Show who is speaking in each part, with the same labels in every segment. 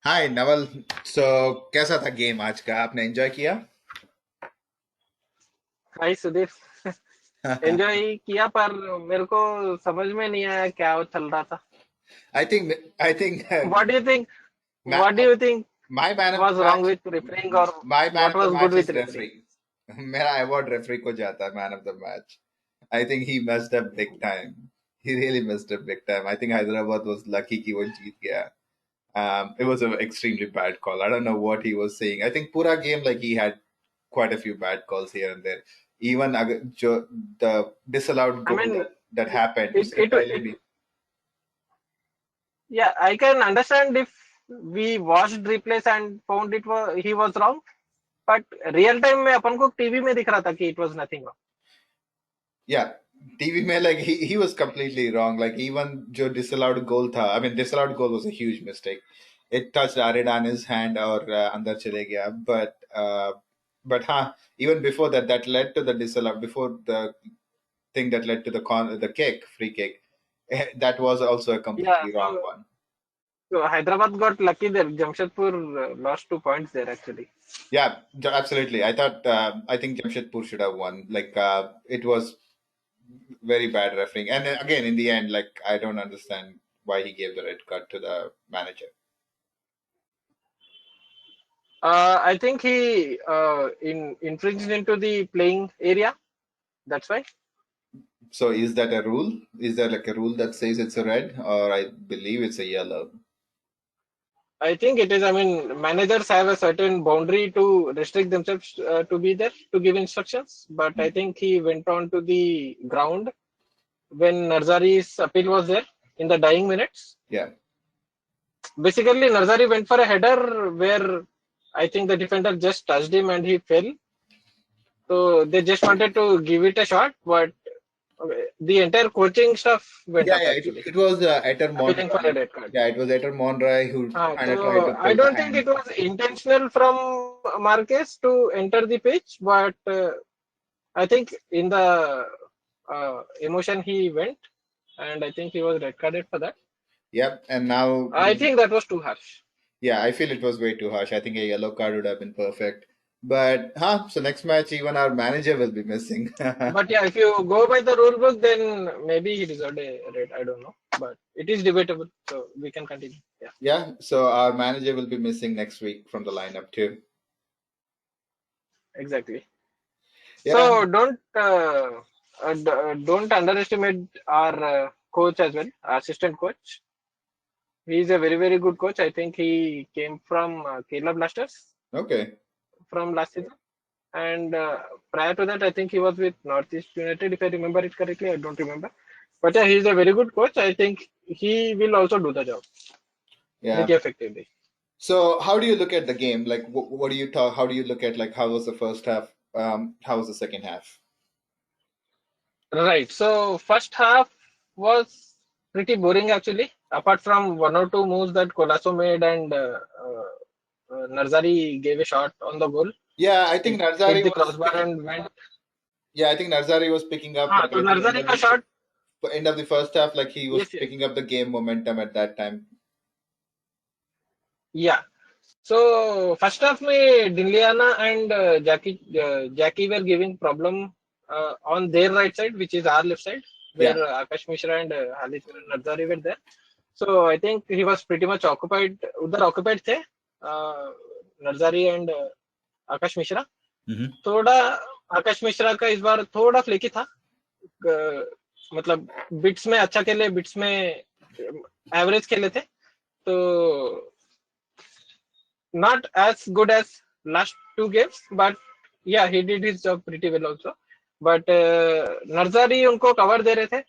Speaker 1: हाय नवल। सो कैसा था गेम आज का? आपने एंजॉय किया?
Speaker 2: हाय सुदीप। एंजॉय किया पर मेरे को समझ में नहीं आया क्या वो चल रहा था।
Speaker 1: I think
Speaker 2: what do you think what do you think
Speaker 1: my man of the
Speaker 2: was wrong
Speaker 1: match
Speaker 2: with refereeing और
Speaker 1: my man
Speaker 2: what
Speaker 1: of the
Speaker 2: was good
Speaker 1: match
Speaker 2: with
Speaker 1: is
Speaker 2: refereeing?
Speaker 1: Referee. मेरा award referee को जाता है, man of the match. I think he messed up big time. He really messed up big time. I think Hyderabad was lucky कि वो जीत गया. It was an extremely bad call. I don't know what he was saying. I think pura game, like, he had quite a few bad calls here and there. Even the disallowed
Speaker 2: I
Speaker 1: goal
Speaker 2: mean,
Speaker 1: that happened,
Speaker 2: it
Speaker 1: उसके
Speaker 2: it,
Speaker 1: पहले
Speaker 2: it
Speaker 1: भी.
Speaker 2: yeah, I can understand if we watched replays and found it was he was wrong, but real time में अपन को TV में दिख रहा था कि it was nothing wrong.
Speaker 1: Yeah, TV में, like, he was completely wrong. Like, even जो disallowed goal था, I mean, disallowed goal was a huge mistake. It touched Aridane's hand और अंदर चले गया. But हाँ, even before that, that led to the disallowed. Before the thing that led to the free kick, that was also a
Speaker 2: Yeah,
Speaker 1: completely wrong one.
Speaker 2: so Hyderabad got lucky there. Jamshedpur lost 2 points there actually.
Speaker 1: Yeah, absolutely. I think Jamshedpur should have won. Like, it was very bad refereeing. And again, in the end, like, I don't understand why he gave the red card to the manager.
Speaker 2: I think he infringed into the playing area. That's why.
Speaker 1: So is that a rule? Is there like a rule that says it's a red, or I believe it's a yellow?
Speaker 2: I think it is. I mean, managers have a certain boundary to restrict themselves to be there to give instructions. But I think he went on to the ground when Narzary's appeal was there in the dying minutes.
Speaker 1: Yeah.
Speaker 2: Basically, Narzary went for a header where I think the defender just touched him and he fell. So they just wanted to give it a shot, but the entire coaching staff went
Speaker 1: Yeah,
Speaker 2: up
Speaker 1: yeah.
Speaker 2: actually,
Speaker 1: It was Eter
Speaker 2: appealing for a
Speaker 1: Monroy.
Speaker 2: red card.
Speaker 1: Yeah, it was Eter Monroy who kind of tried to
Speaker 2: So I
Speaker 1: pull the
Speaker 2: don't think
Speaker 1: hand.
Speaker 2: it was intentional from Marquez to enter the pitch, but I think in the emotion he went, and I think he was red carded for that.
Speaker 1: Yep. And now,
Speaker 2: I think that was too harsh.
Speaker 1: yeah, I feel it was way too harsh. I think a yellow card would have been perfect. But so next match, even our manager will be missing.
Speaker 2: But yeah, if you go by the rule book, then maybe he deserved a red. I don't know, but it is debatable, so we can continue. Yeah,
Speaker 1: Yeah, so our manager will be missing next week from the lineup too.
Speaker 2: exactly.
Speaker 1: Yeah,
Speaker 2: So don't underestimate our coach as well, assistant coach. He's a very good coach. I think he came from Kerala Blasters
Speaker 1: okay.
Speaker 2: from last season, and prior to that, I think he was with Northeast United. If I remember it correctly, I don't remember, but yeah, he's a very good coach. I think he will also do the job
Speaker 1: Yeah.
Speaker 2: very effectively.
Speaker 1: So how do you look at the game? Like, what do you talk? How do you look at, like, how was the first half? How was the second half?
Speaker 2: Right. So first half was pretty boring actually. Apart from one or two moves that Colaco made and Narzary gave a shot on the goal.
Speaker 1: Yeah, I
Speaker 2: It
Speaker 1: think
Speaker 2: hit
Speaker 1: Narzari
Speaker 2: the
Speaker 1: was
Speaker 2: crossbar
Speaker 1: picking.
Speaker 2: and went.
Speaker 1: Yeah, I think Narzari was picking up, like,
Speaker 2: So
Speaker 1: at the
Speaker 2: Narzary ka shot.
Speaker 1: end of the first half, like, he was
Speaker 2: Yes, yes.
Speaker 1: picking up the game momentum at that time.
Speaker 2: Yeah. So first half में Dinliana and Jackie were giving problem on their right side, which is our left side, where
Speaker 1: Yeah.
Speaker 2: Akash Mishra and Halicharan Narzary were there. So I think he was pretty much occupied. उधर occupied थे Narzary and Akash Mishra.
Speaker 1: Mm-hmm.
Speaker 2: थोड़ा आकाश मिश्रा का इस बार थोड़ा flaky था. मतलब bits में अच्छा खेले, बिट्स में एवरेज खेले थे. तो not as good as last two games, but yeah, he did his job pretty well also. But Narzary उनको cover दे रहे थे.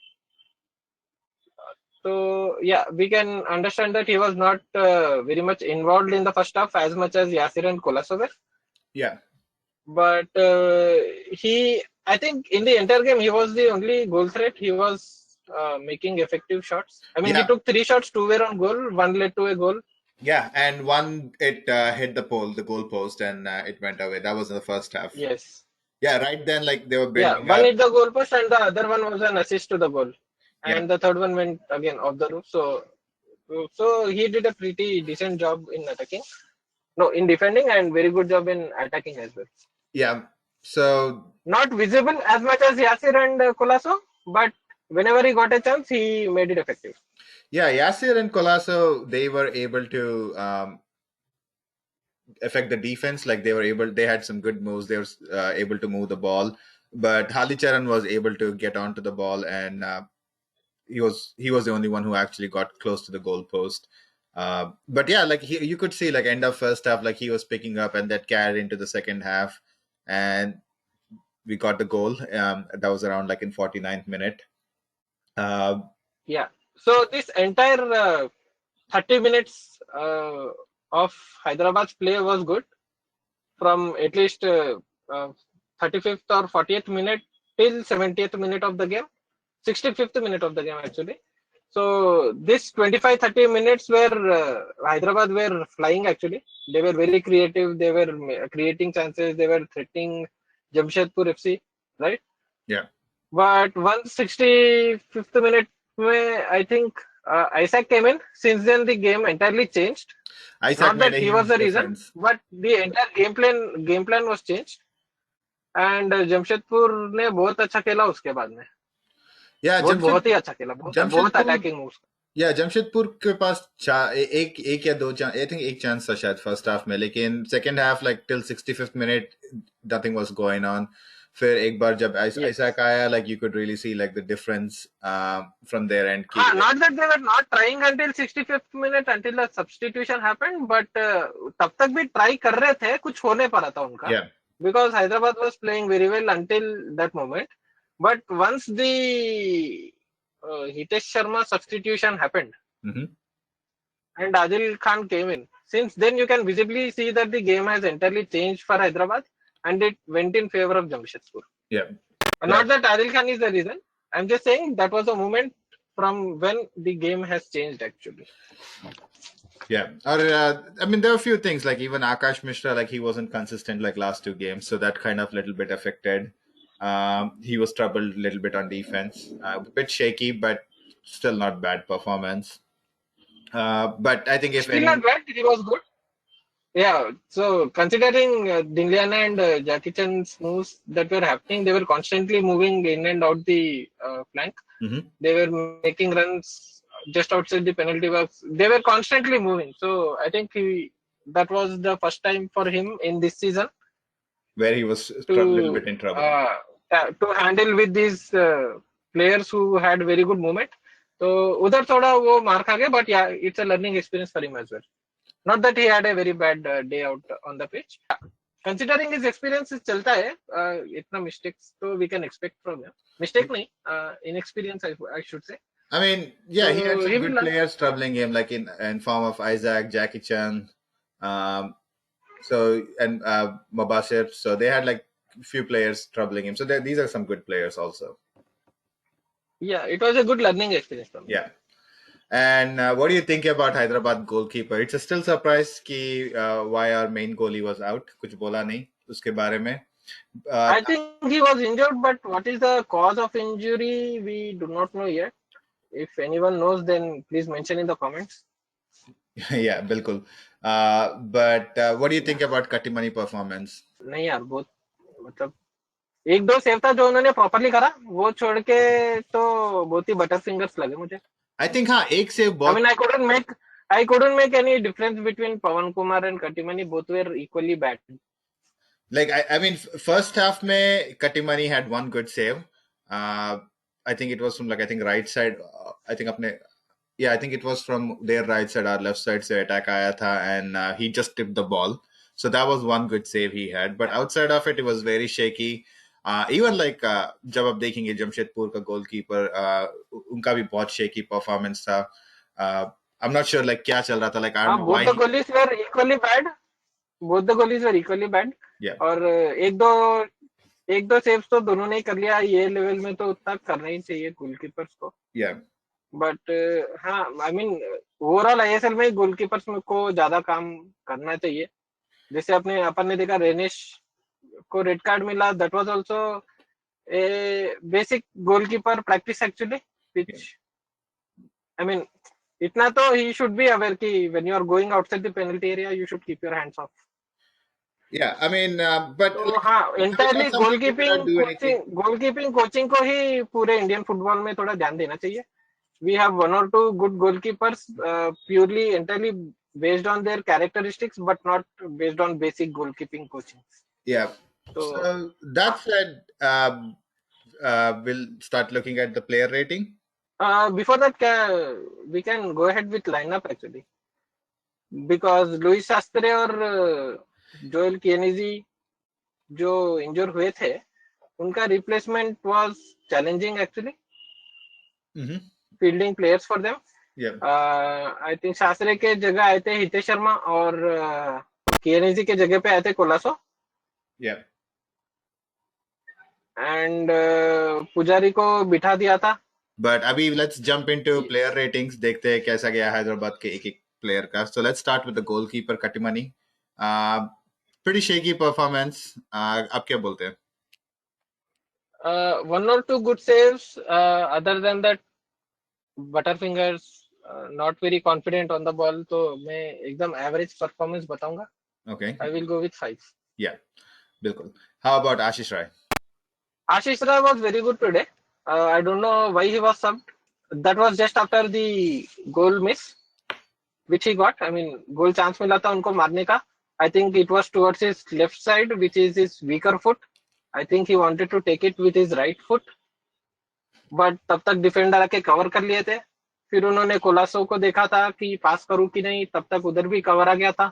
Speaker 2: So yeah, we can understand that he was not very much involved in the first half as much as Yasir and Colaco were.
Speaker 1: Yeah.
Speaker 2: But I think in the entire game, he was the only goal threat. He was making effective shots. I mean, he
Speaker 1: Yeah.
Speaker 2: took 3 shots, 2 were on goal, 1 led to a goal.
Speaker 1: Yeah, and one, it hit the goal post, and it went away. That was in the first half.
Speaker 2: Yes.
Speaker 1: Yeah, right then, like, they were
Speaker 2: Yeah,
Speaker 1: building
Speaker 2: one
Speaker 1: up.
Speaker 2: hit the goal post and the other one was an assist to the goal.
Speaker 1: Yeah.
Speaker 2: And the third one went again off the roof. So So he did a pretty decent job in attacking. No, in defending and very good job in attacking as well.
Speaker 1: Yeah. So
Speaker 2: Not visible as much as Yasir and Colaco, but whenever he got a chance, he made it effective.
Speaker 1: yeah, Yasir and Colasso, they were able to affect the defense. Like they had some good moves. They were able to move the ball, but Halicharan was able to get onto the ball, and he was the only one who actually got close to the goal post. But yeah, like you could see like end of first half, like he was picking up, and that carried into the second half, and we got the goal. That was around like in 49th minute. Uh,
Speaker 2: Yeah. So this entire 30 minutes of Hyderabad's play was good from at least 35th or 40th minute till 70th minute of the game, 65th minute of the game actually. So this 25-30 minutes where Hyderabad were flying actually. They were very creative. They were creating chances. They were threatening Jamshedpur FC, right?
Speaker 1: yeah,
Speaker 2: But once 65th minute, I think Isaac came in. Since then, the game entirely changed.
Speaker 1: Isaac
Speaker 2: Not
Speaker 1: made
Speaker 2: that
Speaker 1: a
Speaker 2: he was
Speaker 1: huge
Speaker 2: the reason,
Speaker 1: difference.
Speaker 2: but the entire game plan was changed. And Jamshedpur ने बहुत अच्छा खेला उसके बाद में
Speaker 1: Yeah,
Speaker 2: बहुत ही अच्छा खेला बहुत
Speaker 1: Jamshedpur
Speaker 2: अटैकिंग मूव्स
Speaker 1: या जमशेदपुर के पास एक या दो चांस आई थिंक एक चांस था शायद फर्स्ट हाफ में लेकिन second half like till 65th minute nothing was going on फिर एक बार जब ऐसा आया like you could really see like the difference from there and की
Speaker 2: not that they were not trying until 65th minute until the substitution happened but तब तक भी ट्राई कर रहे थे कुछ होने पा रहा था उनका
Speaker 1: yeah
Speaker 2: because Hyderabad was playing very well until that moment but once the Hitesh Sharma substitution happened
Speaker 1: mm-hmm.
Speaker 2: and Adil Khan came in. Since then, you can visibly see that the game has entirely changed for Hyderabad and it went in favor of Jamshedpur.
Speaker 1: yeah
Speaker 2: Not that Adil Khan is the reason. I'm just saying that was a moment from when the game has changed actually.
Speaker 1: Yeah, or I mean, there are a few things like even Akash Mishra, like he wasn't consistent like last two games, so that kind of little bit affected. He was troubled a little bit on defense, a bit shaky, but still not bad performance. But I think if
Speaker 2: Still
Speaker 1: any,
Speaker 2: not bad, he was good. Yeah, so considering Dingliana and Jackie Chan's moves that were happening, they were constantly moving in and out the flank.
Speaker 1: Mhm.
Speaker 2: They were making runs just outside the penalty box. They were constantly moving. So I think that was the first time for him in this season
Speaker 1: where he was a little
Speaker 2: to
Speaker 1: bit in trouble.
Speaker 2: to handle with these players who had very good movement. तो उधर थोड़ा वो मार खा गया, but yeah, it's a learning experience for him as well. Not that he had a very bad day out on the pitch. Considering his experience चलता है, इतना mistakes तो we can expect from him. Mistake नहीं, inexperience I should say.
Speaker 1: I mean, yeah, he had
Speaker 2: So
Speaker 1: some
Speaker 2: he
Speaker 1: good
Speaker 2: will learn.
Speaker 1: players troubling him, like in form of Isaac, Jackie Chan, so and Mabashir. So they had like few players troubling him. So these are some good players also.
Speaker 2: Yeah, it was a good learning experience for me.
Speaker 1: Yeah. And what do you think about Hyderabad goalkeeper? It's a still surprise कि why our main goalie was out. कुछ बोला नहीं उसके बारे में.
Speaker 2: I think he was injured, but what is the cause of injury? We do not know yet. If anyone knows, then please mention in the comments.
Speaker 1: Yeah, बिल्कुल. But what do you think about Kattimani performance?
Speaker 2: नहीं यार बहुत मतलब एक दो save था जो उन्होंने प्रॉपरली करा वो छोड़ के तो बहुत ही बटर फिंगर्स लगे मुझे.
Speaker 1: I think हाँ एक सेव
Speaker 2: I
Speaker 1: बहुत.
Speaker 2: mean I couldn't make any difference between Pawan Kumar and Kattimani. Both were equally bad.
Speaker 1: Like I mean first half में Kattimani had one good save. I think it was from like I think right side. I think अपने yeah I think it was from their right side or left side से attack आया था and he just tipped the ball. So that was one good save he had. But outside of it, it was very shaky. Even like जब आप देखेंगे जमशेदपुर का goalkeeper उनका भी बहुत shaky performance था. I'm not sure like क्या चल रहा था. Like I don't know why.
Speaker 2: Both the goalies were equally bad. Both the goalies were equally bad.
Speaker 1: Yeah.
Speaker 2: और एक दो सेव्स तो दोनों ने कर लिया. ये लेवल में तो उतना करना ही चाहिए गोलकीपर्स को.
Speaker 1: Yeah.
Speaker 2: बट हाँ आई मीन ओवरऑल आईएसएल में गोलकीपर्स को ज्यादा काम करना चाहिए. जैसे अपन ने देखा रेनिश को रेड कार्ड मिला. That was also a basic goalkeeper practice actually which I mean इतना तो he should be aware कि when you are going outside the penalty area, you should keep your hands off.
Speaker 1: Yeah, I mean, but
Speaker 2: तो
Speaker 1: like,
Speaker 2: हाँ,
Speaker 1: why
Speaker 2: entirely
Speaker 1: some people cannot do anything?
Speaker 2: Goalkeeping coaching को ही पूरे Indian football में थोड़ा ध्यान देना चाहिए. We have one or two good goalkeepers, purely entirely based on their characteristics, but not based on basic goalkeeping coaching.
Speaker 1: Yeah.
Speaker 2: So
Speaker 1: So that said, we'll start looking at the player rating.
Speaker 2: before that, we can go ahead with lineup actually, because Luis Sastre और Joel Chianese जो injure हुए थे, उनका replacement was challenging actually.
Speaker 1: Mm-hmm.
Speaker 2: Fielding players for them.
Speaker 1: Yeah.
Speaker 2: I think Sastre के जगह आए थे हितेश शर्मा और किएनिजी के जगह पे आए थे कोलासो.
Speaker 1: Yeah.
Speaker 2: एंड पुजारी को बिठा दिया था.
Speaker 1: But अभी let's jump into player ratings. देखते हैं कैसा गया हैदराबाद के एक प्लेयर का. So let's start with the goalkeeper Kattimani. Pretty shaky performance. आप क्या बोलते हैं?
Speaker 2: One or two good saves. Other than that, Butterfingers not very confident on the ball. तो मैं एकदम average performance बताऊंगा.
Speaker 1: Okay.
Speaker 2: I will go with 5.
Speaker 1: Yeah, बिल्कुल. How about Ashish Rai?
Speaker 2: Ashish Rai was very good today. I don't know why he was subbed. That was just after the goal miss which he got. I mean, goal chance मिला था उनको मारने का. I think it was towards his left side, which is his weaker foot. I think he wanted to take it with his right foot. But तब तक defender आके cover कर लिए थे. फिर उन्होंने कोलासो को देखा था कि पास करूं कि नहीं, तब तक उधर भी कवर आ गया था.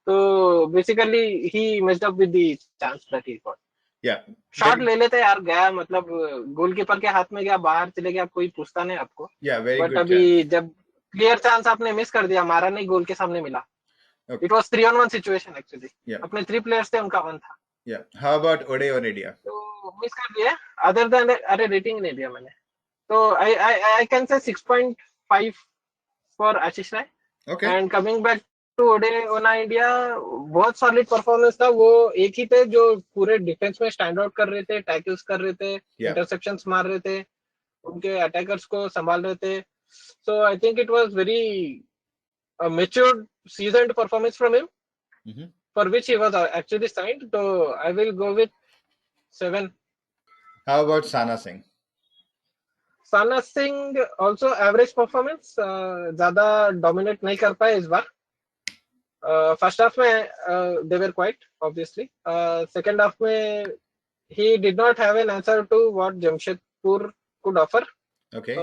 Speaker 2: तो basically he messed up with the chance that he got.
Speaker 1: Yeah.
Speaker 2: Shot ले लेते यार, गया मतलब गोलकीपर के हाथ में गया, बाहर चले गया, कोई पूछता नहीं आपको.
Speaker 1: Yeah, very
Speaker 2: बट
Speaker 1: good
Speaker 2: अभी
Speaker 1: chance.
Speaker 2: जब क्लियर चांस आपने मिस कर दिया, मारा नहीं, गोल के सामने मिला.
Speaker 1: Okay.
Speaker 2: It was 3-on-1 situation actually.
Speaker 1: Yeah.
Speaker 2: अपने 3 प्लेयर्स थे, उनका 1 था.
Speaker 1: Yeah. How about Odei Onaindia?
Speaker 2: तो मिस कर दिया. अदर देन अरे रेटिंग नहीं दिया मैंने. So I can say 6.5 for Ashish Rai.
Speaker 1: Okay.
Speaker 2: And coming back to Odei Onaindia, बहुत सॉलिड परफॉर्मेंस था. वो एक ही थे जो पूरे डिफेंस में स्टैंड आउट कर रहे थे, टैकल्स कर रहे थे, इंटरसेप्शंस मार रहे थे, उनके अटैकर्स को संभाल रहे थे. So I think it was very a matured, seasoned performance from him, for which he was actually signed. So I will go with 7.
Speaker 1: How about Sana Singh?
Speaker 2: Sana Singh also average performance. ज्यादा dominate नहीं कर पाए इस बार. First half में they were quite obviously. Second half में he did not have an answer to what Jamshedpur could offer.
Speaker 1: Okay.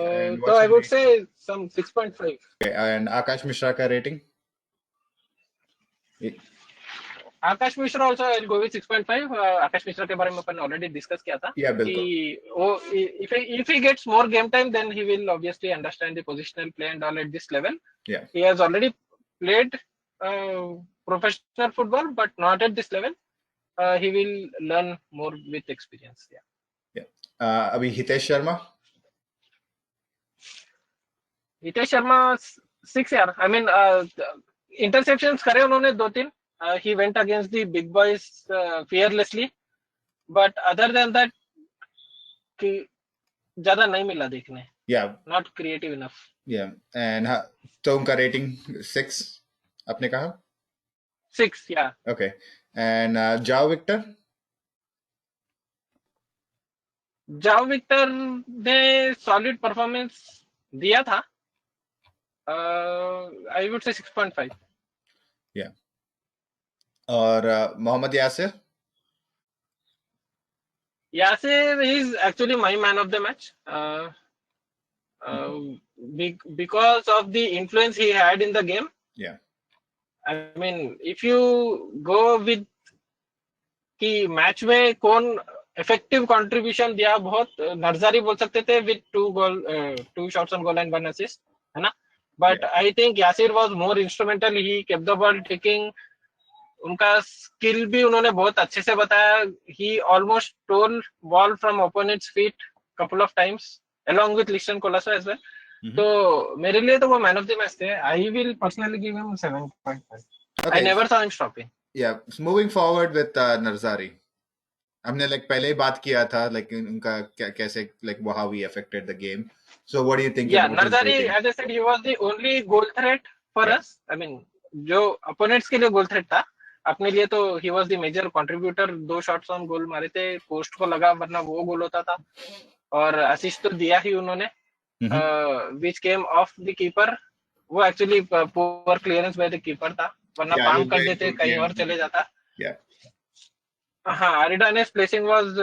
Speaker 2: So I would say some 6.5.
Speaker 1: Okay. And Akash Mishra का rating?
Speaker 2: Akash Mishra also I'll go with 6.5. आकाश मिश्रा के बारे में अपन already discuss किया था.
Speaker 1: Yeah, बिल्कुल.
Speaker 2: कि वो if he gets more game time, then he will obviously understand the positional play and all at this level.
Speaker 1: Yeah.
Speaker 2: He has already played professional football, but not at this level. He will learn more with experience. Yeah.
Speaker 1: Yeah. अभी हितेश शर्मा?
Speaker 2: हितेश शर्मा 6 यार. I mean interceptions करे उन्होंने 2-3. He went against the big boys fearlessly, but other than that कि ज्यादा नहीं मिला देखने.
Speaker 1: Yeah.
Speaker 2: Not creative enough.
Speaker 1: Yeah. And तो उनका rating 6 आपने कहा?
Speaker 2: 6, yeah.
Speaker 1: Okay. And Joao Victor?
Speaker 2: Joao Victor ने solid performance दिया था. I would say 6.5.
Speaker 1: Yeah. और Mohammad Yasir?
Speaker 2: Yasir is actually my man of the match. Because of the influence he had in the game.
Speaker 1: Yeah.
Speaker 2: I mean, if you go with कि match में कौन effective contribution दिया, बहुत नर्जारी बोल सकते थे with 2 shots on goal and 1 assist, है ना. But I think Yasir was more instrumental. He kept the ball taking. उनका स्किल भी उन्होंने बहुत अच्छे से बताया. He almost stole ball from opponents feet couple of times along with Liston Colaco as well. तो मेरे लिए तो वो मैन ऑफ द मैच थे. I will personally give him 7.5. I never saw him stopping.
Speaker 1: Yeah. Moving forward with Narzary. हमने पहले ही बात किया था उनका कैसे how he affected the game. So what do you think
Speaker 2: Yeah,
Speaker 1: about his
Speaker 2: Narzary,
Speaker 1: rating?
Speaker 2: as I said, he was the only goal threat for
Speaker 1: Yeah.
Speaker 2: us. I mean, जो opponents के लिए goal threat था, अपने लिए तो he was the major contributor. 2 shots on goal मारे थे, post को लगा, वरना वो goal होता था. और assist तो दिया ही उन्होंने, which came off the keeper. वो actually poor clearance by the keeper था, वरना
Speaker 1: Yeah, it
Speaker 2: palm
Speaker 1: was
Speaker 2: कर
Speaker 1: very
Speaker 2: देते,
Speaker 1: poor
Speaker 2: कहीं और
Speaker 1: clearance.
Speaker 2: चले जाता.
Speaker 1: Yeah.
Speaker 2: हाँ, Aridane's placing was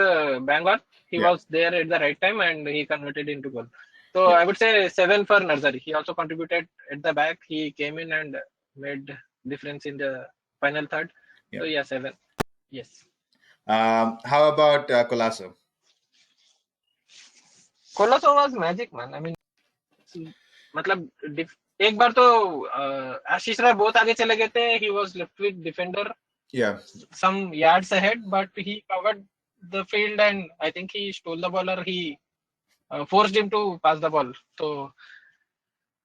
Speaker 2: bang on. He
Speaker 1: Yeah.
Speaker 2: was there at the right time and he converted into goal. So
Speaker 1: Yeah.
Speaker 2: I would say 7 for Narzary. He also contributed at the back. He came in and made difference in the final third.
Speaker 1: Yeah.
Speaker 2: So yeah, 7. Yes.
Speaker 1: How about Colaco?
Speaker 2: Colaco was magic, man. I mean, मतलब एक बार तो आशीष राय बहुत आगे चले गए थे. He was left with defender.
Speaker 1: Yeah.
Speaker 2: Some yards ahead, but he covered the field and I think he stole the ball or he forced him to pass the ball. So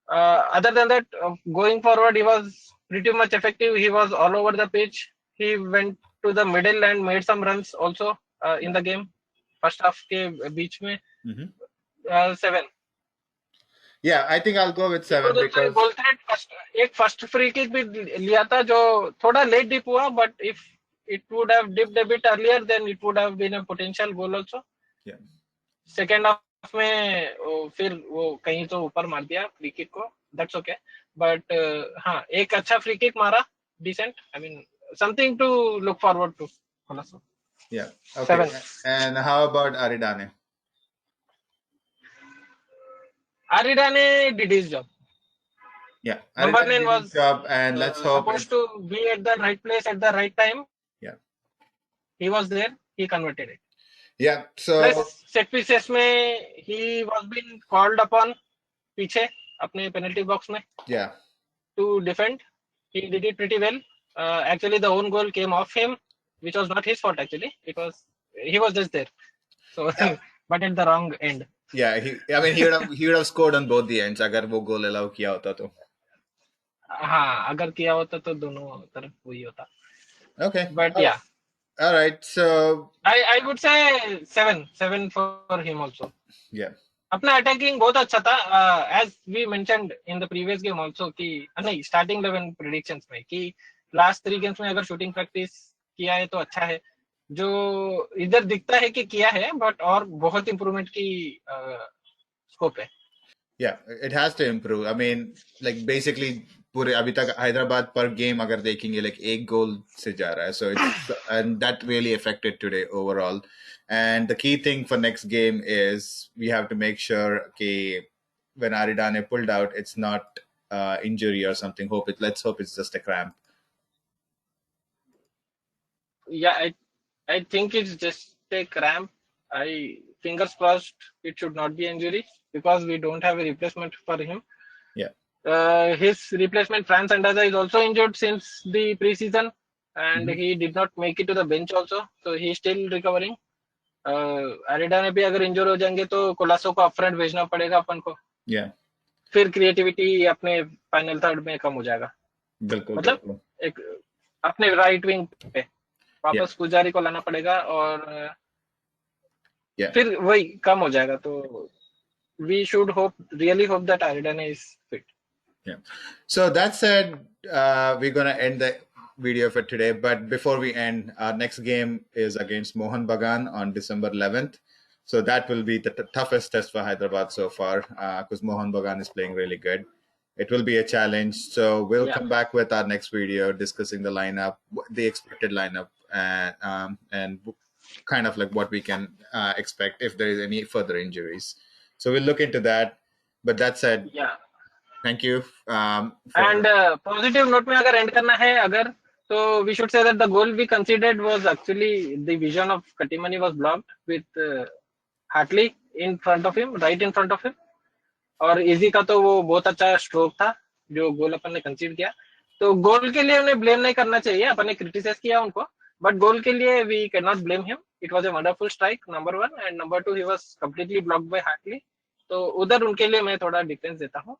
Speaker 2: other than that, going forward, he was pretty much effective. He was all over the pitch. He went to the middle and made some runs also in the game. First half के बीच में 7.
Speaker 1: Yeah, I think I'll go with 7 because
Speaker 2: goal threat एक first free kick भी लिया था जो थोड़ा late dip हुआ, but if it would have dipped a bit earlier, then it would have been a potential goal also.
Speaker 1: Yeah.
Speaker 2: Second half में फिर वो कहीं तो ऊपर मार दिया फ्री किक को. That's okay. But हाँ, एक अच्छा फ्री किक मारा, decent. I mean, something to look forward to.
Speaker 1: Yeah. Okay.
Speaker 2: 7.
Speaker 1: And how about Aridane?
Speaker 2: Aridane did his job.
Speaker 1: Yeah.
Speaker 2: Number
Speaker 1: Aridane
Speaker 2: 9
Speaker 1: did
Speaker 2: was
Speaker 1: his job, and let's hope
Speaker 2: supposed to be at the right place at the right time.
Speaker 1: Yeah.
Speaker 2: He was there. He converted it.
Speaker 1: Yeah. So
Speaker 2: Plus set pieces में he was been called upon पीछे अपने penalty box में.
Speaker 1: Yeah.
Speaker 2: To defend. He did it pretty well. Actually, the own goal came off him, which was not his fault actually. He was just there. So,
Speaker 1: Yeah.
Speaker 2: but at the wrong end.
Speaker 1: Yeah, he would have scored on both the ends अगर वो goal allow किया होता तो.
Speaker 2: हाँ, अगर किया होता तो दोनों तरफ वही होता.
Speaker 1: Okay.
Speaker 2: But yeah.
Speaker 1: All right. So
Speaker 2: I would say 7 for him also.
Speaker 1: Yeah.
Speaker 2: अपना अटैकिंग बहुत अच्छा था. As we mentioned in the previous game also कि नहीं starting 11 predictions में कि last 3 games में अगर shooting practice किया है तो अच्छा है. जो इधर दिखता है कि किया है, but और बहुत improvement की scope है.
Speaker 1: Yeah, it has to improve. I mean, like basically पूरे अभी तक हैदराबाद पर गेम अगर देखेंगे like एक गोल से जा रहा है. So it's and that really affected today overall. And the key thing for next game is we have to make sure कि when Aridane pulled out, it's not injury or something. Let's hope it's just a cramp.
Speaker 2: Yeah, I think it's just a cramp. Fingers crossed it should not be injury because we don't have a replacement for him.
Speaker 1: Yeah.
Speaker 2: His replacement France Andaza is also injured since the preseason and he did not make it to the bench also, so he's still recovering. Aridane भी अगर इंजर हो जाएंगे तो कोलासो को upfront भेजना पड़ेगा अपन को.
Speaker 1: Yeah.
Speaker 2: फिर क्रिएटिविटी अपने फाइनल थर्ड में कम हो जाएगा.
Speaker 1: बिल्कुल.
Speaker 2: मतलब एक अपने राइट विंग पे वापस पुजारी को लाना पड़ेगा और फिर वही कम हो जाएगा. तो we should really hope that Aridane is fit.
Speaker 1: Yeah. So that said, we're gonna end the video for today. But before we end, our next game is against Mohun Bagan on December 11th. So that will be the toughest test for Hyderabad so far because Mohun Bagan is playing really good. It will be a challenge. So we'll come back with our next video discussing the lineup, the expected lineup, and kind of like what we can expect if there is any further injuries. So we'll look into that. But that said, thank you.
Speaker 2: And positive note में अगर end करना है अगर तो we should say that the goal we considered was actually the vision of Kattimani was blocked with Hartley in front of him, right in front of him. और easy का तो वो बहुत अच्छा स्ट्रोक था जो गोल अपन ने कंसीड किया. तो गोल के लिए उन्हें ब्लेम नहीं करना चाहिए. अपन ने क्रिटिसाइज किया उनको, बट गोल के लिए we can not blame him. It was a wonderful strike number 1 and number 2 he was completely blocked by Hartley. तो उधर उनके लिए मैं थोड़ा डिफरेंस देता हूँ.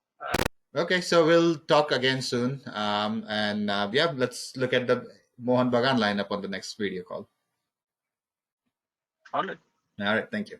Speaker 1: Okay, so we'll talk again soon. Let's look at the Mohun Bagan lineup on the next video call.
Speaker 2: All right.
Speaker 1: Thank you.